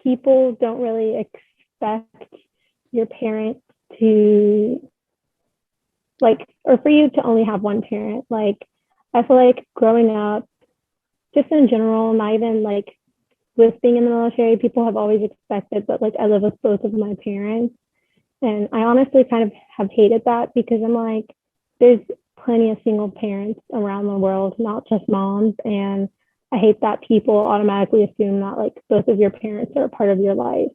people don't really expect your parents to like, or for you to only have one parent. Like, I feel like growing up, just in general, not even like with being in the military, people have always expected, but like I live with both of my parents. And I honestly kind of have hated that because I'm like, there's plenty of single parents around the world, not just moms. And I hate that people automatically assume that like both of your parents are a part of your life.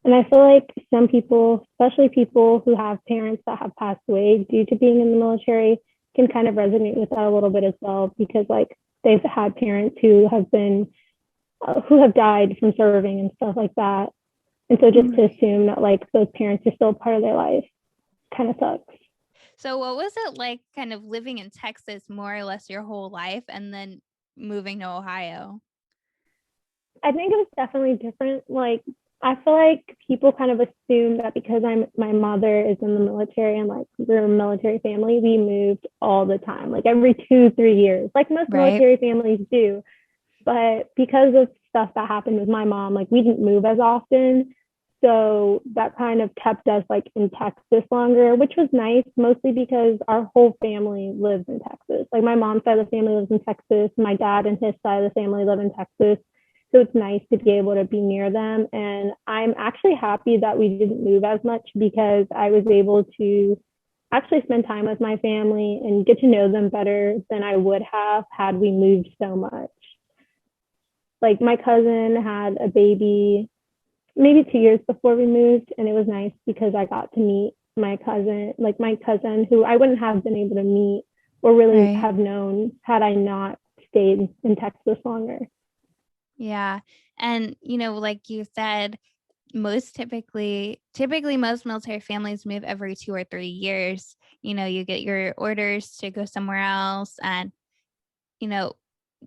And I feel like some people, especially people who have parents that have passed away due to being in the military, can kind of resonate with that a little bit as well because like they've had parents who have died from serving and stuff like that. And so just to assume that like those parents are still part of their life kind of sucks. So what was it like kind of living in Texas more or less your whole life and then moving to Ohio? I think it was definitely different. Like I feel like people kind of assume that because my mother is in the military and like we're a military family, we moved all the time, like every 2, 3 years, like most Right. military families do. But because of stuff that happened with my mom, like we didn't move as often. So that kind of kept us like in Texas longer, which was nice, mostly because our whole family lives in Texas. Like my mom's side of the family lives in Texas. My dad and his side of the family live in Texas. So it's nice to be able to be near them. And I'm actually happy that we didn't move as much because I was able to actually spend time with my family and get to know them better than I would have had we moved so much. Like my cousin had a baby maybe 2 years before we moved, and it was nice because I got to meet my cousin who I wouldn't have been able to meet or really Right. have known had I not stayed in Texas longer. Yeah. And, like you said, typically most military families move every 2 or 3 years. You get your orders to go somewhere else. And, you know,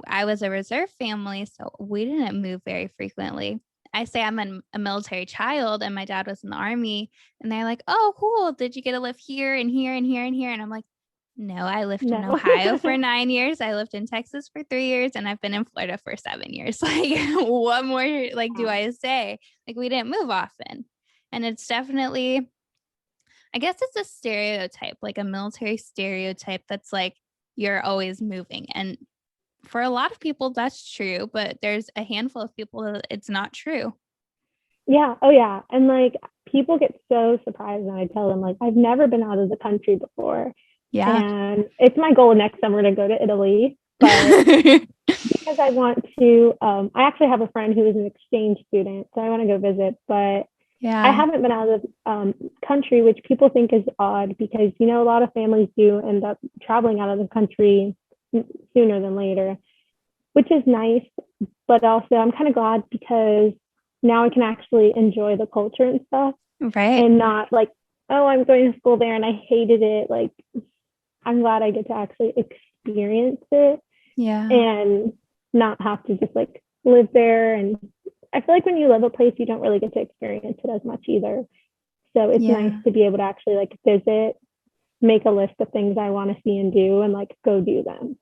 I was a reserve family, so we didn't move very frequently. I say I'm a military child and my dad was in the army and they're like, "Oh, cool. Did you get to live here and here and here and here?" And I'm like, "No, I lived in No. Ohio for 9 years. I lived in Texas for 3 years and I've been in Florida for 7 years." Like, what more like do Wow. I say? Like, we didn't move often. And it's definitely, I guess it's a stereotype, like a military stereotype that's like you're always moving. And for a lot of people, that's true, but there's a handful of people that it's not true. Yeah. Oh, yeah. And like people get so surprised when I tell them, like, I've never been out of the country before. Yeah. And it's my goal next summer to go to Italy. But because I actually have a friend who is an exchange student. So I want to go visit. But I Yeah. haven't been out of the country, which people think is odd because, a lot of families do end up traveling out of the country sooner than later, which is nice. But also, I'm kind of glad because now I can actually enjoy the culture and stuff Right. and not like, oh, I'm going to school there and I hated it. Like, I'm glad I get to actually experience it Yeah. and not have to just like live there. And I feel like when you live a place, you don't really get to experience it as much either. So it's nice Yeah. to be able to actually like visit, make a list of things I want to see and do, and like go do them.